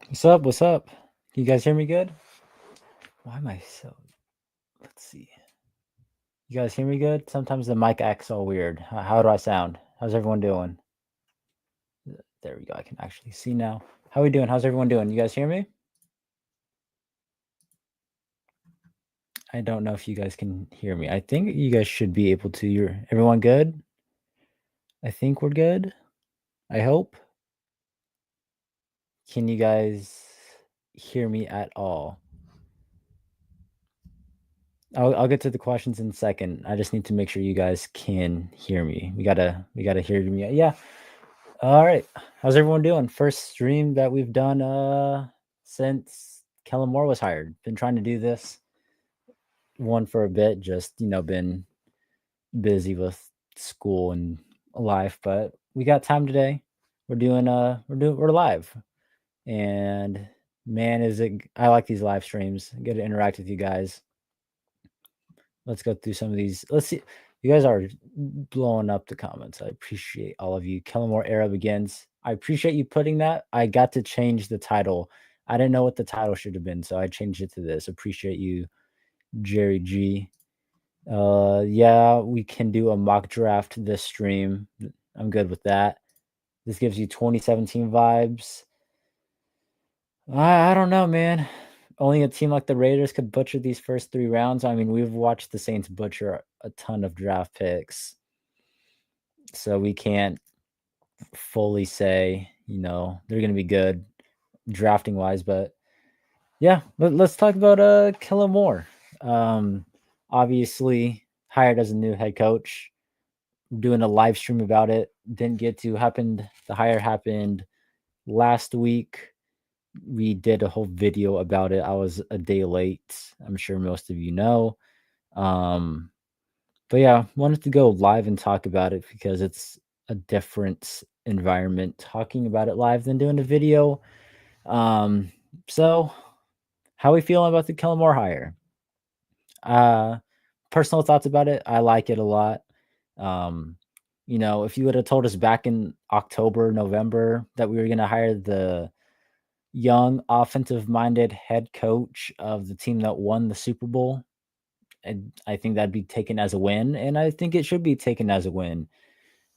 What's up? What's up? Can you guys hear me good? Why am I so. Let's see. You guys hear me good? Sometimes the mic acts all weird. How do I sound? How's everyone doing? There we go. I can actually see now. How are we doing? How's everyone doing? You guys hear me? I don't know if you guys can hear me. I think you guys should be able to. Everyone good? I think we're good. I hope. Can you guys hear me at all? I'll get to the questions in a second. I just need to make sure you guys can hear me. We gotta hear me. Yeah. All right. How's everyone doing? First stream that we've done since Kellen Moore was hired. Been trying to do this one for a bit, just been busy with school and life, but we got time today. We're live. And man, is it I like these live streams. I get to interact with you guys. Let's go through some of these. Let's see. You guys are blowing up the comments. I appreciate all of you. Kellen Moore era begins. I appreciate you putting that. I got to change the title. I didn't know what the title should have been, so I changed it to this. Appreciate you, Jerry G. Yeah, we can do a mock draft this stream. I'm good with that. This gives you 2017 vibes. I don't know, man. Only a team like the Raiders could butcher these first 3 rounds. I mean, we've watched the Saints butcher a ton of draft picks. So we can't fully say, they're going to be good drafting wise, but yeah, let's talk about Kellen Moore. Obviously hired as a new head coach. Doing a live stream about it. Didn't get to happened. The hire happened last week. We did a whole video about it. I was a day late. I'm sure most of you know. But yeah, wanted to go live and talk about it because it's a different environment talking about it live than doing a video. So how are we feeling about the Kellen Moore hire? Personal thoughts about it. I like it a lot. Um, if you would have told us back in October, November that we were going to hire the young offensive minded head coach of the team that won the Super Bowl, and I think that'd be taken as a win, and I think it should be taken as a win.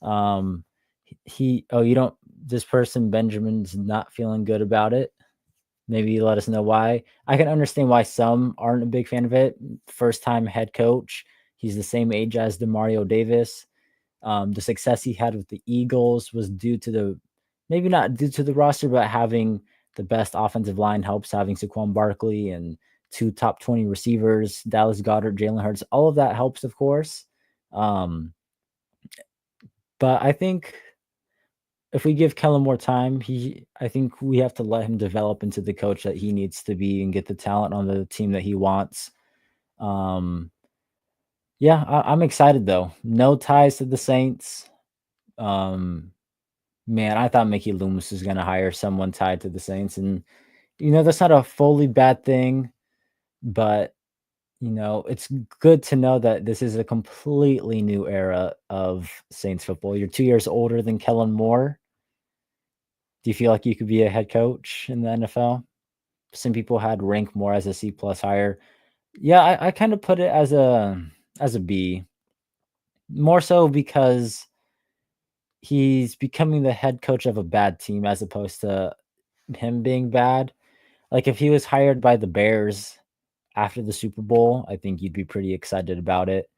Um, you don't, this person, Benjamin's not feeling good about it. Maybe let us know why. I can understand why some aren't a big fan of it. First time head coach. He's the same age as Demario Davis. The success he had with the Eagles was due to maybe not due to the roster, but having the best offensive line helps, having Saquon Barkley and 2 top 20 receivers, Dallas Goedert, Jalen Hurts. All of that helps, of course. But I think if we give Kellen more time, I think we have to let him develop into the coach that he needs to be and get the talent on the team that he wants. Yeah, I'm excited though. No ties to the Saints. Man, I thought Mickey Loomis was going to hire someone tied to the Saints, and that's not a fully bad thing, but it's good to know that this is a completely new era of Saints football. You're 2 years older than Kellen Moore. Do you feel like you could be a head coach in the NFL? Some people had rank more as a C plus higher. Yeah, I kind of put it as a B, more so because he's becoming the head coach of a bad team as opposed to him being bad. Like if he was hired by the Bears after the Super Bowl, I think you'd be pretty excited about it.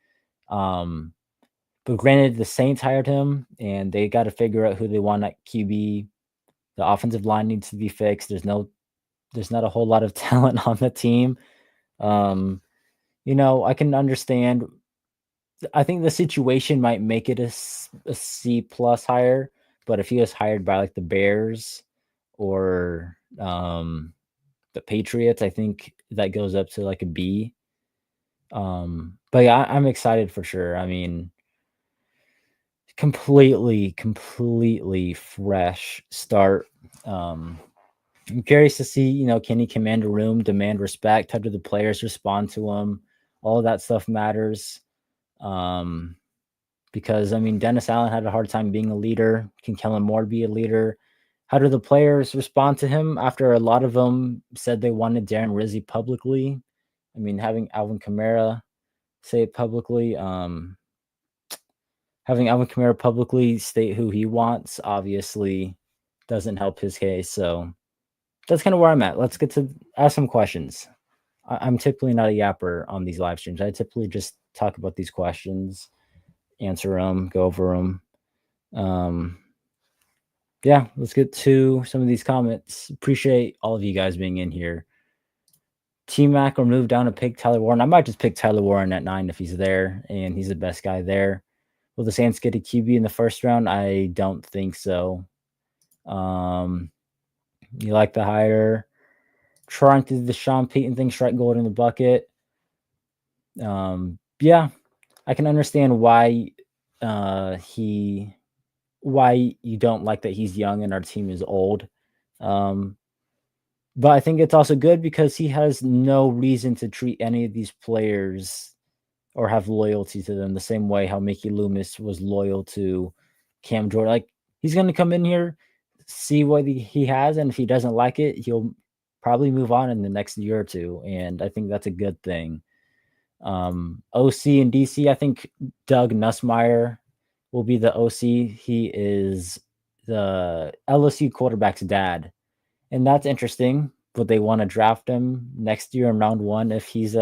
But granted, the Saints hired him, and they got to figure out who they want at QB. The offensive line needs to be fixed. There's not a whole lot of talent on the team. I can understand. I think the situation might make it a C plus hire, but if he was hired by like the Bears or the Patriots, I think that goes up to like a B. But yeah, I'm excited for sure. I mean, completely fresh start. I'm curious to see, can he command a room, demand respect? How do the players respond to him? All of that stuff matters. Because I mean, Dennis Allen had a hard time being a leader. Can Kellen Moore be a leader? How do the players respond to him after a lot of them said they wanted Darren Rizzi publicly? I mean, having Alvin Kamara say it publicly, having Alvin Kamara publicly state who he wants obviously doesn't help his case. So that's kind of where I'm at. Let's get to ask some questions. I'm typically not a yapper on these live streams. I typically just talk about these questions, answer them, go over them. Yeah, let's get to some of these comments. Appreciate all of you guys being in here. T-Mac or move down to pick Tyler Warren. I might just pick Tyler Warren at 9 if he's there, and he's the best guy there. Will the Saints get a QB in the first round? I don't think so. You like the hire. Trying to do the Sean Payton thing, strike gold in the bucket. Yeah, I can understand why why you don't like that he's young and our team is old. But I think it's also good because he has no reason to treat any of these players or have loyalty to them the same way how Mickey Loomis was loyal to Cam Jordan. Like, he's going to come in here, see what he has, and if he doesn't like it, he'll probably move on in the next year or two. And I think that's a good thing. OC and DC, I think Doug Nussmeier will be the OC. He is the LSU quarterback's dad. And that's interesting. But they want to draft him next year in round 1 if he's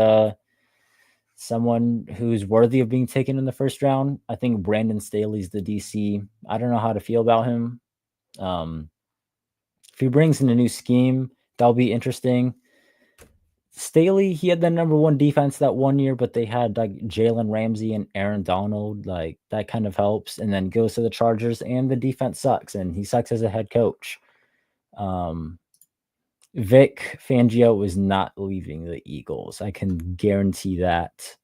someone who's worthy of being taken in the first round. I think Brandon Staley's the DC. I don't know how to feel about him. If he brings in a new scheme, that'll be interesting. Staley, he had the number 1 defense that 1 year, but they had like Jalen Ramsey and Aaron Donald. Like, that kind of helps. And then goes to the Chargers, and the defense sucks, and he sucks as a head coach. Vic Fangio is not leaving the Eagles. I can guarantee that.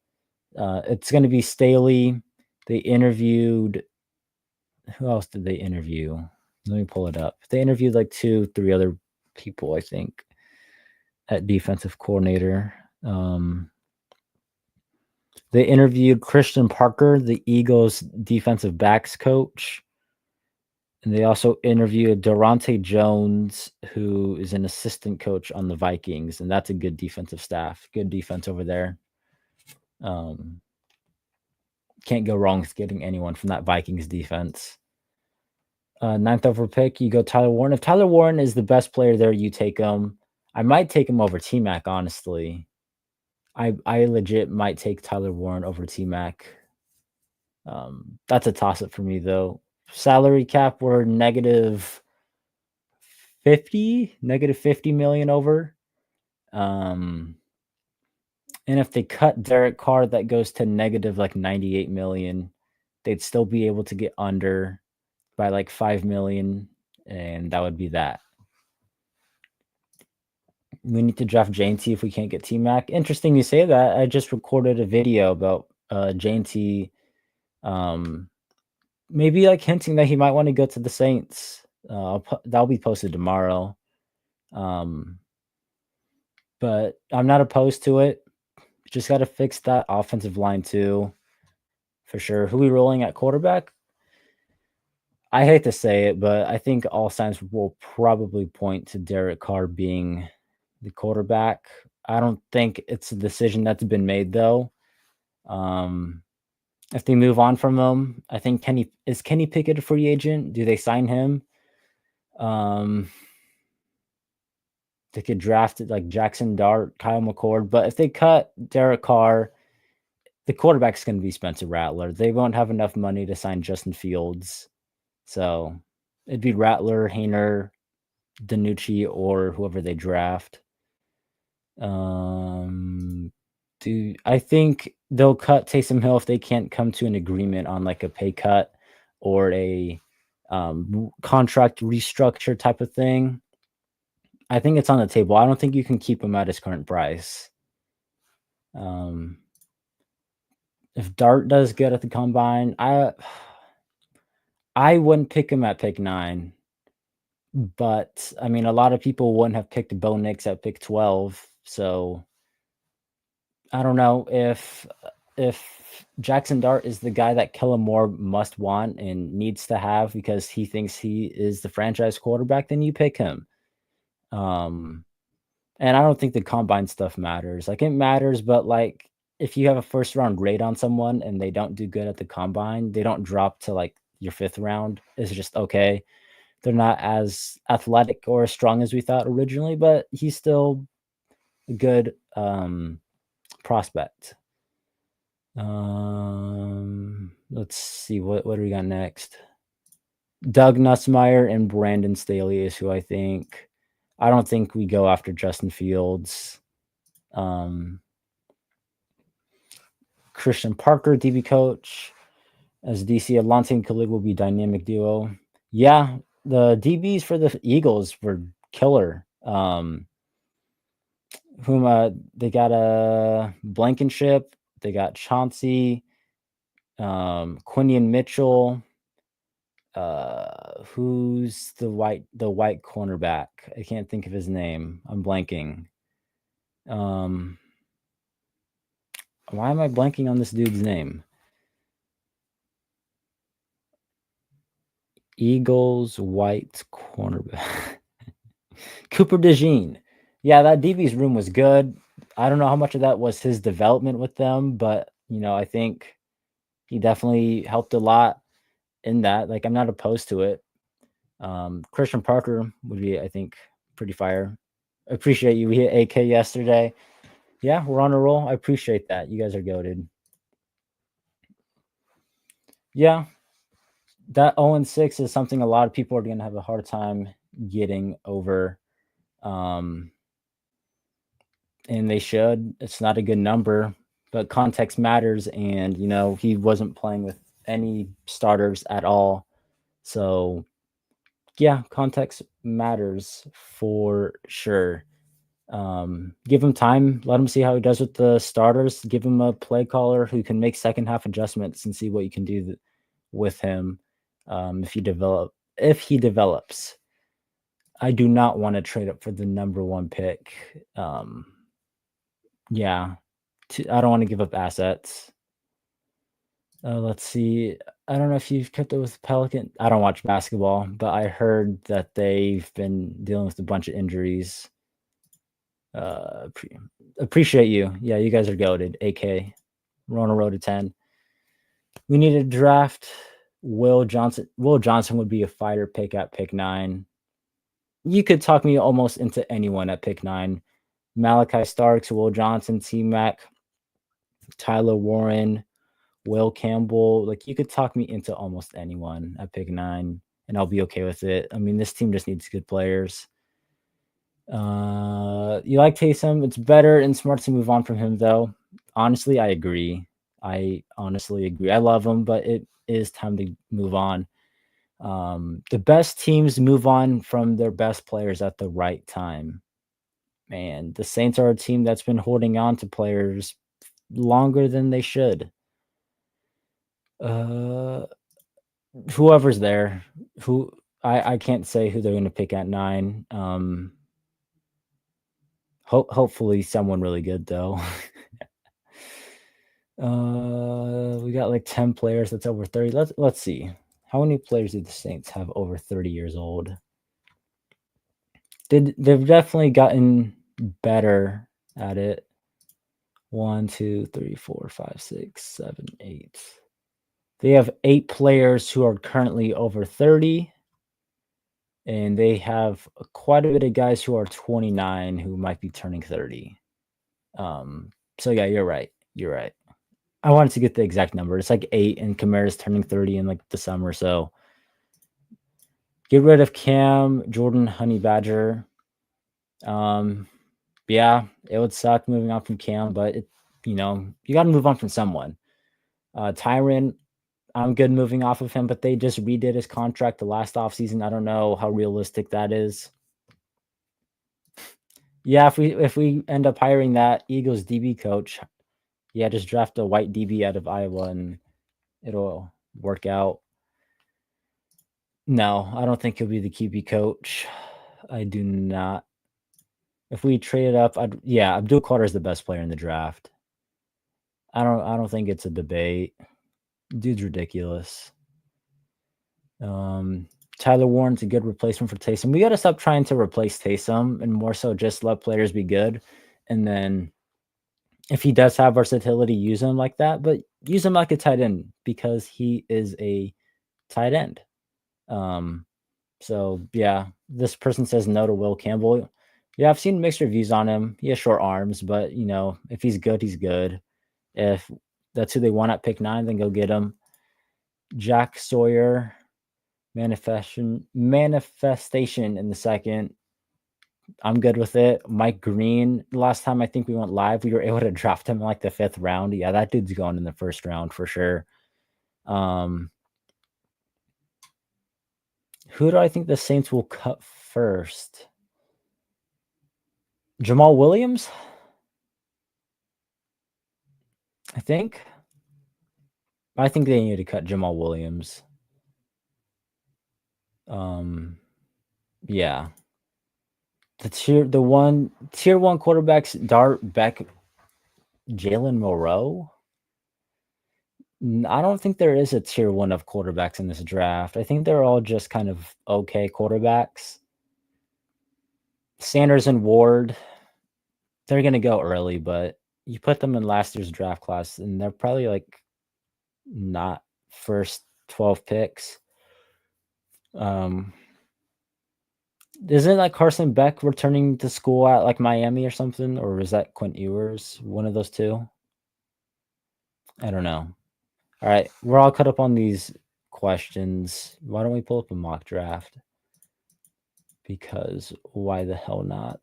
It's going to be Staley. They interviewed. Who else did they interview? Let me pull it up. They interviewed like 2-3 other people, I think, at defensive coordinator. They interviewed Christian Parker, the Eagles defensive backs coach. And they also interviewed Durante Jones, who is an assistant coach on the Vikings. And that's a good defensive staff. Good defense over there. Can't go wrong with getting anyone from that Vikings defense. 9th over pick, you go Tyler Warren. If Tyler Warren is the best player there, you take him. I might take him over T-Mac, honestly. I legit might take Tyler Warren over T-Mac. That's a toss-up for me, though. Salary cap, we're negative 50 million over. And if they cut Derek Carr, that goes to negative like 98 million. They'd still be able to get under by like 5 million, and that would be that. We need to draft J&T if we can't get T-Mac. Interesting you say that. I just recorded a video about J&T maybe like hinting that he might want to go to the Saints. That'll be posted tomorrow. But I'm not opposed to it. Just got to fix that offensive line too, for sure. Who are we rolling at quarterback? I hate to say it, but I think all signs will probably point to Derek Carr being the quarterback. I don't think it's a decision that's been made, though. If they move on from him, I think Kenny Pickett a free agent? Do they sign him? They could draft it like Jackson Dart, Kyle McCord. But if they cut Derek Carr, the quarterback's going to be Spencer Rattler. They won't have enough money to sign Justin Fields. So it'd be Rattler, Hayner, DiNucci, or whoever they draft. I think they'll cut Taysom Hill if they can't come to an agreement on like a pay cut or a contract restructure type of thing. I think it's on the table. I don't think you can keep him at his current price. If Dart does good at the combine, I wouldn't pick him at pick 9. But I mean, a lot of people wouldn't have picked Bo Nix at pick 12. So I don't know if Jackson Dart is the guy that Kellen Moore must want and needs to have because he thinks he is the franchise quarterback, then you pick him. Um, and I don't think the combine stuff matters. Like it matters, but like if you have a first round grade on someone and they don't do good at the combine, they don't drop to like your fifth round. It's just okay. They're not as athletic or as strong as we thought originally, but he's still a good prospect. Let's see what do we got next. Doug Nussmeier and Brandon Staley is who I think. I don't think we go after Justin Fields. Christian Parker, DB coach, as DC. Alontae and Khalid will be dynamic duo. Yeah, the DBs for the Eagles were killer. They got a Blankenship, they got Chauncey, Quinion Mitchell. Who's the white cornerback? I can't think of his name. I'm blanking. Why am I blanking on this dude's name? Eagles white cornerback. Cooper DeJean. Yeah, that DB's room was good. I don't know how much of that was his development with them, but I think he definitely helped a lot in that. Like, I'm not opposed to it. Christian Parker would be, I think, pretty fire. I appreciate you. We hit AK yesterday. Yeah, we're on a roll. I appreciate that. You guys are goated. Yeah, that 0-6 is something a lot of people are going to have a hard time getting over. And they should. It's not a good number, but context matters. And, he wasn't playing with any starters at all. So, yeah, context matters for sure. Give him time. Let him see how he does with the starters. Give him a play caller who can make second half adjustments and see what you can do with him if he develops. I do not want to trade up for the number one pick. Yeah, I don't want to give up assets. Let's see. I don't know if you've kept up with Pelican. I don't watch basketball, but I heard that they've been dealing with a bunch of injuries. Appreciate you. Yeah, you guys are goated. AK. We're on a road to 10. We need to draft Will Johnson. Will Johnson would be a fighter pick at pick 9. You could talk me almost into anyone at pick 9. Malachi Starks, Will Johnson, T-Mac, Tyler Warren, Will Campbell. Like, you could talk me into almost anyone at pick 9, and I'll be okay with it. I mean, this team just needs good players. You like Taysom. It's better and smart to move on from him, though. Honestly, I agree. I love him, but it is time to move on. The best teams move on from their best players at the right time. And the Saints are a team that's been holding on to players longer than they should. Whoever's there, I can't say who they're going to pick at 9. Hopefully someone really good, though. We got like 10 players that's over 30. Let's see. How many players do the Saints have over 30 years old? They've definitely gotten better at it. 1, 2, 3, 4, 5, 6, 7, 8. They have 8 players who are currently over 30. And they have quite a bit of guys who are 29 who might be turning 30. So yeah, you're right. I wanted to get the exact number. It's like 8, and Kamara's turning 30 in like the summer. So get rid of Cam, Jordan, Honey Badger. Yeah, it would suck moving on from Cam, but you got to move on from someone. Tyron, I'm good moving off of him, but they just redid his contract the last offseason. I don't know how realistic that is. Yeah, if we end up hiring that Eagles DB coach, yeah, just draft a white DB out of Iowa and it'll work out. No, I don't think he'll be the QB coach. I do not. If we trade it up, Abdul Carter is the best player in the draft. I don't think it's a debate. Dude's ridiculous. Tyler Warren's a good replacement for Taysom. We got to stop trying to replace Taysom and more so just let players be good. And then if he does have versatility, use him like that, but use him like a tight end because he is a tight end. So yeah, this person says no to Will Campbell. Yeah, I've seen mixed reviews on him. He has short arms, but if he's good, he's good. If that's who they want at pick 9, then go get him. Jack Sawyer, manifestation in the second. I'm good with it. Mike Green. Last time I think we went live, we were able to draft him in like the 5th round. Yeah, that dude's going in the 1st round for sure. Who do I think the Saints will cut first? Jamal Williams, I think. I think they need to cut Jamal Williams. Yeah. Tier 1 quarterbacks, Dart Beck, Jalen Moreau. I don't think there is a tier 1 of quarterbacks in this draft. I think they're all just kind of okay quarterbacks. Sanders and Ward, they're going to go early, but you put them in last year's draft class, and they're probably like not first 12 picks. Isn't like Carson Beck returning to school at like Miami or something? Or is that Quint Ewers? One of those two? I don't know. All right. We're all caught up on these questions. Why don't we pull up a mock draft? Because why the hell not?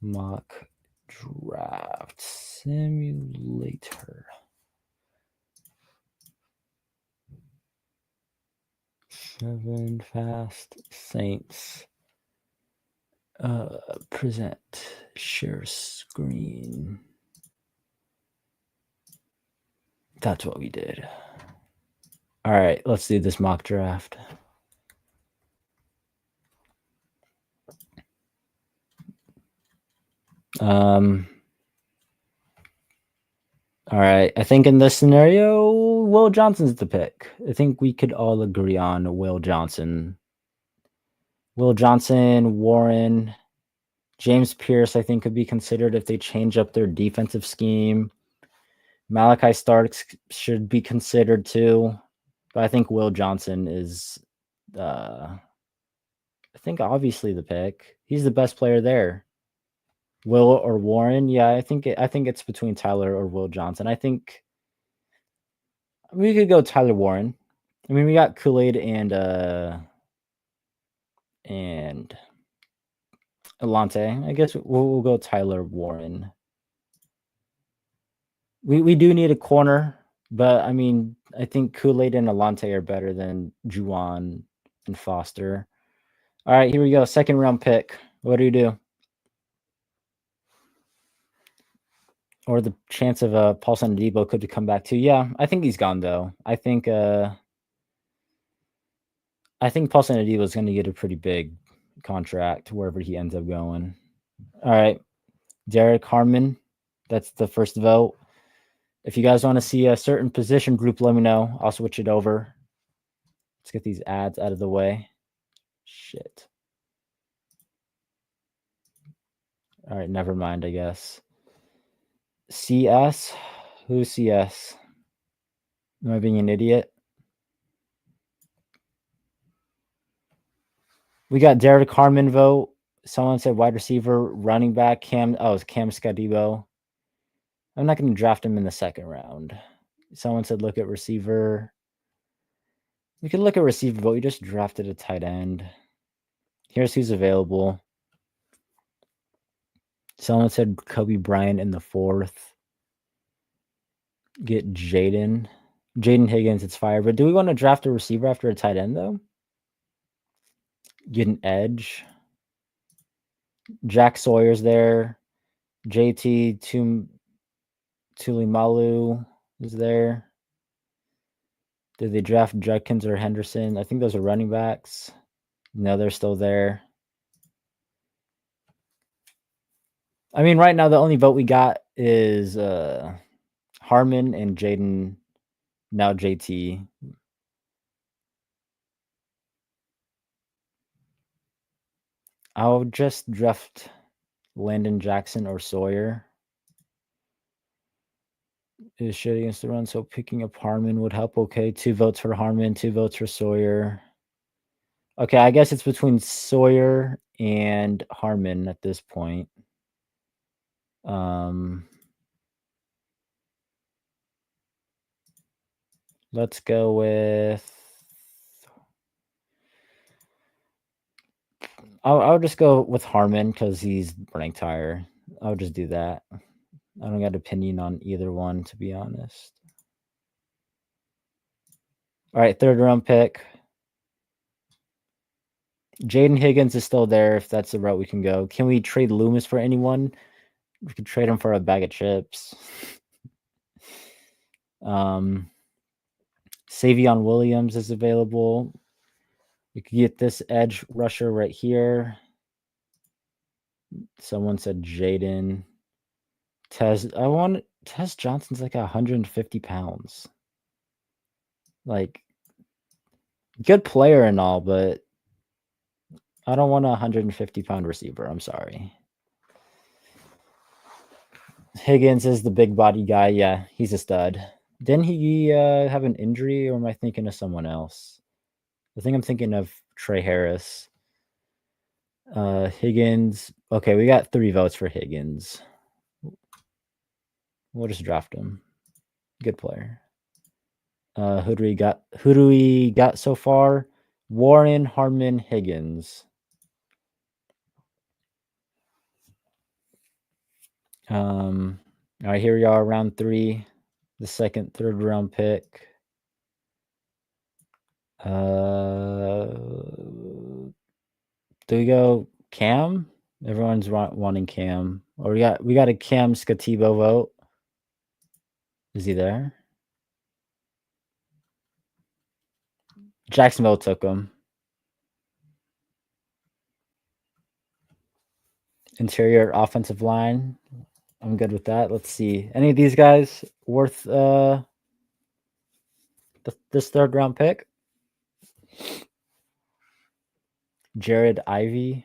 Mock draft simulator. 7 fast Saints. Present. Share screen. That's what we did. All right, let's do this mock draft. All right, I think in this scenario, Will Johnson's the pick. I think we could all agree on Will Johnson. Will Johnson, Warren, James Pierce, I think could be considered if they change up their defensive scheme. Malachi Starks should be considered too, but I think Will Johnson is, I think obviously the pick. He's the best player there. Will or Warren? Yeah, I think it's between Tyler or Will Johnson. I think we could go Tyler Warren. I mean, we got Kool-Aid and Alante. I guess we'll go Tyler Warren. We do need a corner, but I mean, I think Kool-Aid and Alante are better than Juwan and Foster. All right, here we go. 2nd round pick. What do you do? Or the chance of Paulson Adebo could come back too. Yeah, I think he's gone though. I think Paulson Adebo is going to get a pretty big contract wherever he ends up going. All right, Derek Harmon. That's the first vote. If you guys want to see a certain position group, let me know. I'll switch it over. Let's get these ads out of the way. Shit. All right, never mind, I guess. CS? Who's CS? Am I being an idiot? We got Derek Harmon vote. Someone said wide receiver, running back, Cam. Oh, it's Cam Scadebo. I'm not going to draft him in the 2nd round. Someone said look at receiver. We could look at receiver, but we just drafted a tight end. Here's who's available. Someone said Kobe Bryant in the 4th. Get Jaden Higgins. It's fire. But do we want to draft a receiver after a tight end, though? Get an edge. Jack Sawyer's there. JT Tulimalu is there. Did they draft Judkins or Henderson? I think those are running backs. No, they're still there. I mean, right now the only vote we got is Harmon and Jaden, now JT. I'll just draft Landon Jackson or Sawyer. Is shit against the run, so picking up Harmon would help. Okay, 2 votes for Harmon, 2 votes for Sawyer. Okay, I guess it's between Sawyer and Harmon at this point. Let's go with. I'll just go with Harmon because he's ranked higher. I'll just do that. I don't got an opinion on either one, to be honest. All right, 3rd round pick. Jaden Higgins is still there if that's the route we can go. Can we trade Loomis for anyone? We could trade him for a bag of chips. Savion Williams is available. We could get this edge rusher right here. Someone said Jaden. Tez Johnson's like 150 pounds. Like, good player and all, but I don't want a 150-pound receiver. I'm sorry. Higgins is the big body guy. Yeah, he's a stud. Didn't he have an injury, or am I thinking of someone else? I think I'm thinking of Trey Harris. Higgins. Okay, we got 3 votes for Higgins. We'll just draft him. Good player. Who do we got so far? Warren, Harmon, Higgins. All right, here we are, round 3, the 2nd, 3rd round pick. Do we go Cam? Everyone's wanting Cam. Or we got a Cam Scativo vote. Is he there? Jacksonville took him. Interior offensive line. I'm good with that. Let's see. Any of these guys worth this 3rd round pick? Jared Ivey.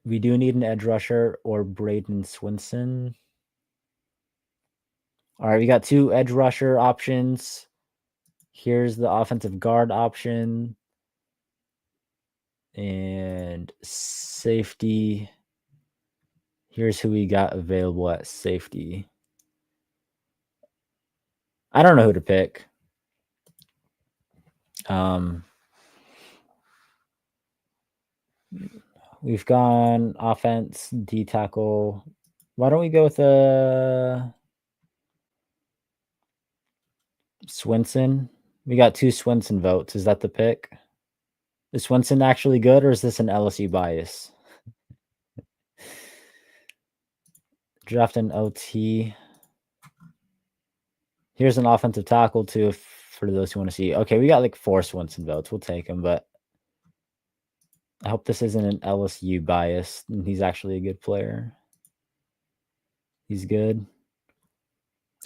We do need an edge rusher or Braden Swinson. All right, we got 2 edge rusher options. Here's the offensive guard option. And safety. Here's who we got available at safety. I don't know who to pick. We've gone offense, D tackle. Why don't we go with Swinson? We got 2 Swinson votes. Is that the pick? Is Swinson actually good, or is this an LSU bias? Draft an OT. Here's an offensive tackle too, for those who want to see. Okay, we got like 4 Swinson votes. We'll take them, but I hope this isn't an LSU bias and he's actually a good player. He's good.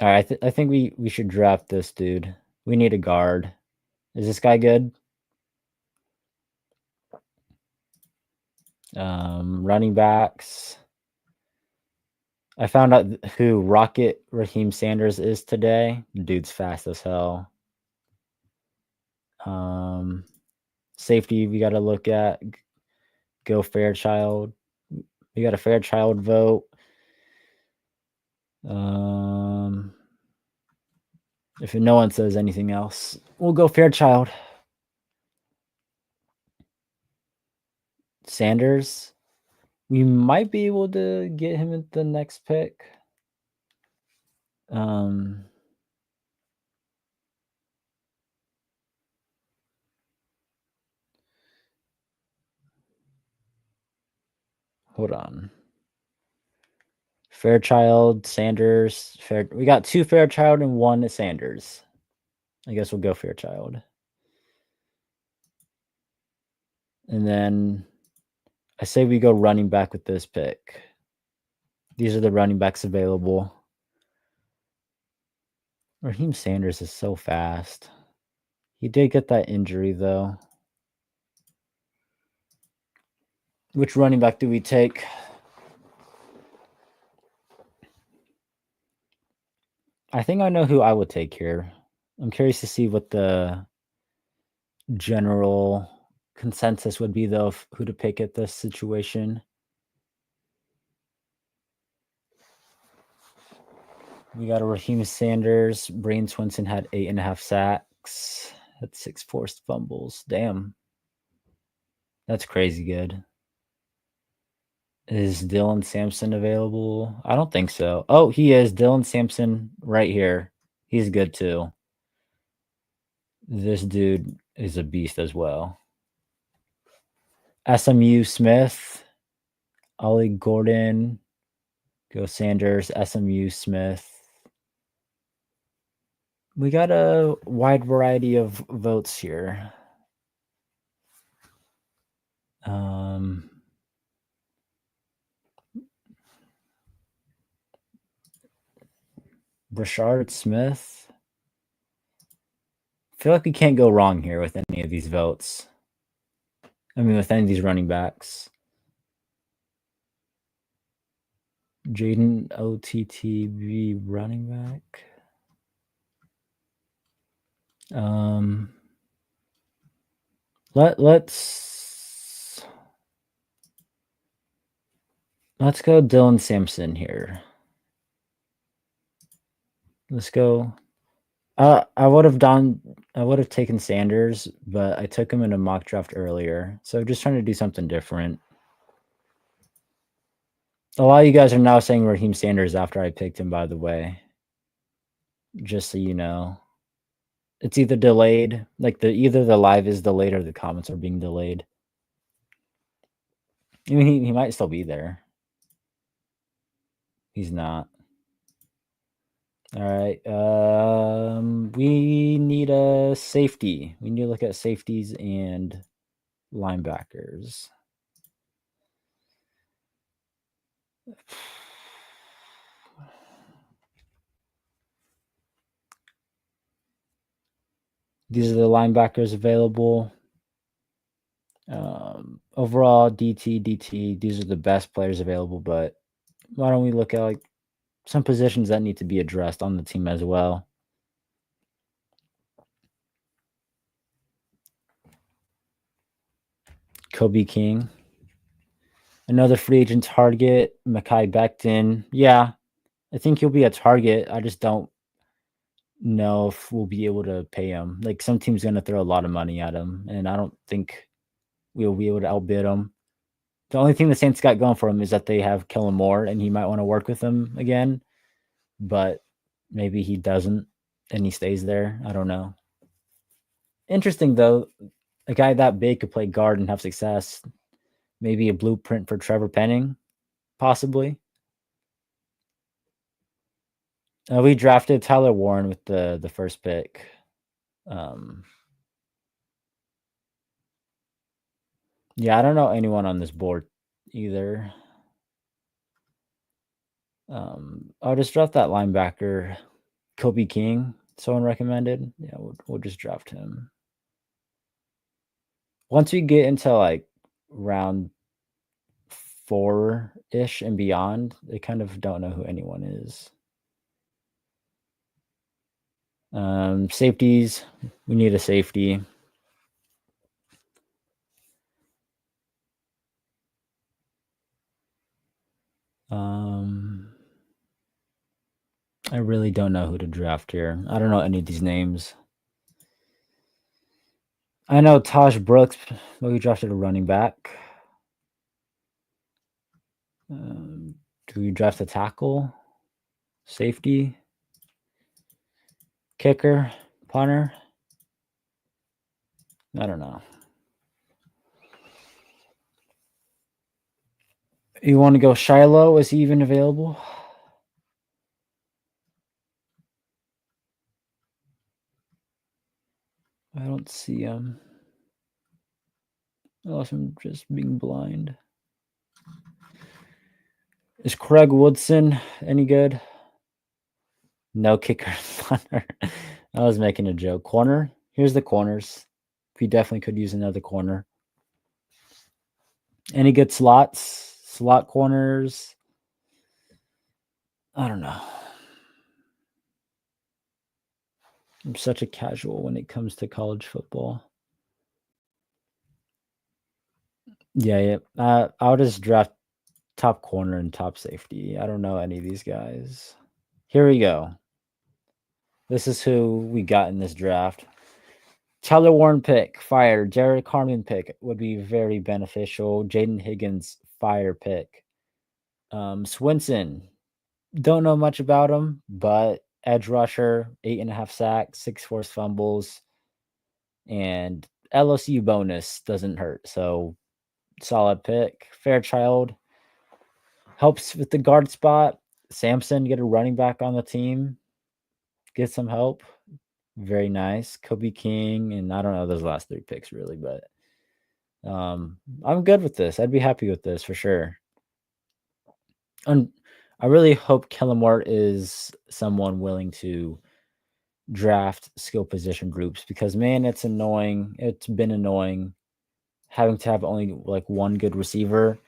All right, I think we should draft this dude. We need a guard. Is this guy good? Running backs. I found out who Rocket Raheem Sanders is today. Dude's fast as hell. Safety we got to look at. Go Fairchild. We got a Fairchild vote. If no one says anything else, we'll go Fairchild. Sanders. We might be able to get him at the next pick. Hold on. Fairchild, Sanders. We got 2 Fairchild and 1 Sanders. I guess we'll go Fairchild. And then I say we go running back with this pick. These are the running backs available. Raheem Sanders is so fast. He did get that injury, though. Which running back do we take? I think I know who I would take here. I'm curious to see what the general consensus would be, though, of who to pick at this situation. We got a Raheem Sanders. Brain Swinson had 8.5 sacks. Had 6 forced fumbles. Damn. That's crazy good. Is Dylan Sampson available? I don't think so. Oh, he is. Dylan Sampson right here. He's good too. This dude is a beast as well. SMU Smith, Ollie Gordon, Go Sanders, SMU Smith. We got a wide variety of votes here. Brashard Smith. I feel like we can't go wrong here with any of these votes. I mean, with any of these running backs. Jaden OTTB running back. Let's go Dylan Sampson here. Let's go. I would have taken Sanders, but I took him in a mock draft earlier. So just trying to do something different. A lot of you guys are now saying Raheem Sanders after I picked him, by the way. Just so you know. It's either delayed, like either the live is delayed or the comments are being delayed. I mean, he might still be there. He's not. All right. We need a safety. We need to look at safeties and linebackers. These are the linebackers available. Overall, DT. These are the best players available, but why don't we look at like some positions that need to be addressed on the team as well? Kobe King. Another free agent target, Mekhi Becton. Yeah, I think he'll be a target. I just don't know if we'll be able to pay him. Like some team's going to throw a lot of money at him, and I don't think we'll be able to outbid him. The only thing the Saints got going for him is that they have Kellen Moore, and he might want to work with him again, but maybe he doesn't, and he stays there. I don't know. Interesting though, a guy that big could play guard and have success. Maybe a blueprint for Trevor Penning, possibly. We drafted Tyler Warren with the first pick. Yeah, I don't know anyone on this board either. I'll just draft that linebacker, Kobe King. Someone recommended. Yeah, we'll just draft him. Once we get into like round 4-ish and beyond, they kind of don't know who anyone is. Safeties, we need a safety. I really don't know who to draft here. I don't know any of these names. I know Taj Brooks, but we drafted a running back. Do we draft a tackle? Safety? Kicker? Punter? I don't know. You want to go Shiloh? Is he even available? I don't see him. Unless I'm just being blind. Is Craig Woodson any good? No kicker punter. I was making a joke. Corner. Here's the corners. We definitely could use another corner. Any good slots? Slot corners? I don't know. I'm such a casual when it comes to college football. Yeah. I'll just draft top corner and top safety. I don't know any of these guys. Here we go. This is who we got in this draft. Tyler Warren pick, fire. Jared Carmen pick would be very beneficial. Jaden Higgins, fire pick. Swinson, don't know much about him, but edge rusher, 8.5 sacks, 6 forced fumbles, and LSU bonus doesn't hurt. So solid pick. Fairchild helps with the guard spot. Samson, get a running back on the team. Get some help. Very nice. Kobe King, and I don't know those last 3 picks really, but I'm good with this. I'd be happy with this for sure. And I really hope Kellen Moore is someone willing to draft skill position groups because man, it's annoying. It's been annoying having to have only like one good receiver.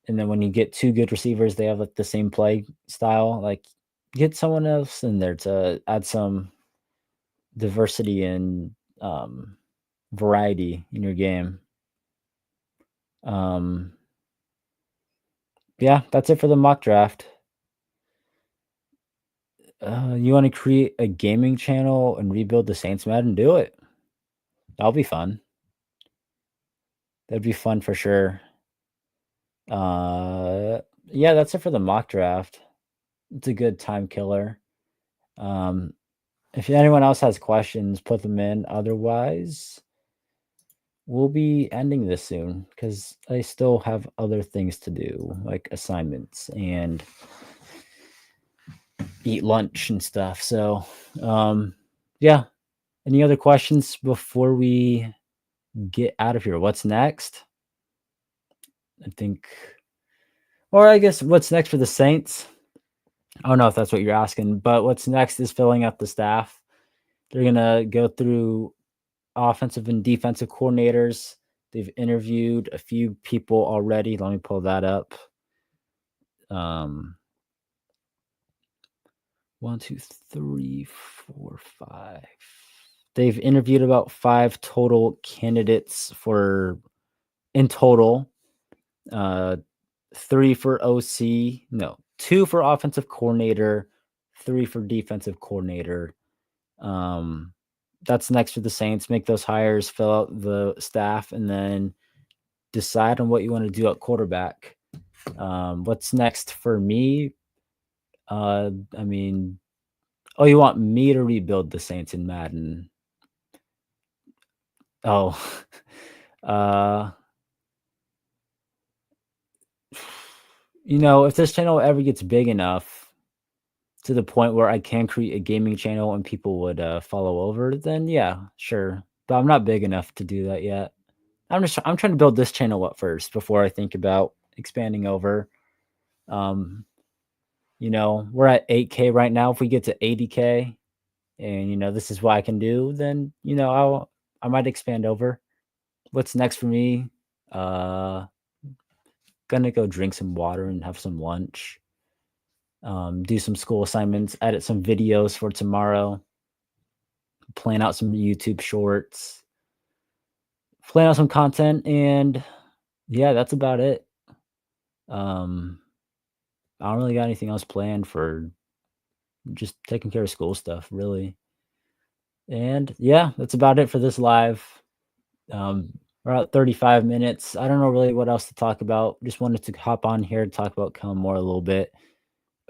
And then when you get 2 good receivers, they have like the same play style. Like get someone else in there to add some diversity and variety in your game. Yeah, that's it for the mock draft. You want to create a gaming channel and rebuild the Saints Madden? Do it. That'll be fun. That'd be fun for sure. Yeah, that's it for the mock draft. It's a good time killer. If anyone else has questions, put them in. Otherwise, we'll be ending this soon because I still have other things to do, like assignments and eat lunch and stuff. So, yeah. Any other questions before we get out of here? What's next? I think, or I guess what's next for the Saints? I don't know if that's what you're asking, but what's next is filling up the staff. They're going to go through offensive and defensive coordinators. They've interviewed a few people already. Let me pull that up. 1, 2, 3, 4, 5. They've interviewed about 5 total candidates for in total. 3 for OC. No, 2 for offensive coordinator, 3 for defensive coordinator. That's next for the Saints. Make those hires, fill out the staff, and then decide on what you want to do at quarterback. What's next for me? I mean, oh, you want me to rebuild the Saints in Madden? Oh, if this channel ever gets big enough to the point where I can create a gaming channel and people would follow over, then yeah, sure. But I'm not big enough to do that yet. I'm trying to build this channel up first before I think about expanding over. We're at 8K right now. If we get to 80K and this is what I can do, then I might expand over. What's next for me? Gonna go drink some water and have some lunch. Do some school assignments, edit some videos for tomorrow, plan out some YouTube shorts, plan out some content, and yeah, that's about it. I don't really got anything else planned for just taking care of school stuff, really. And yeah, that's about it for this live. We're at 35 minutes. I don't know really what else to talk about. Just wanted to hop on here to talk about Kellen Moore a little bit.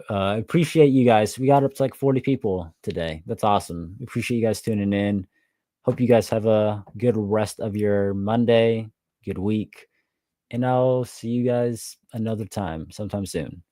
I appreciate you guys. We got up to like 40 people today. That's awesome. Appreciate you guys tuning in. Hope you guys have a good rest of your Monday, good week, and I'll see you guys another time sometime soon.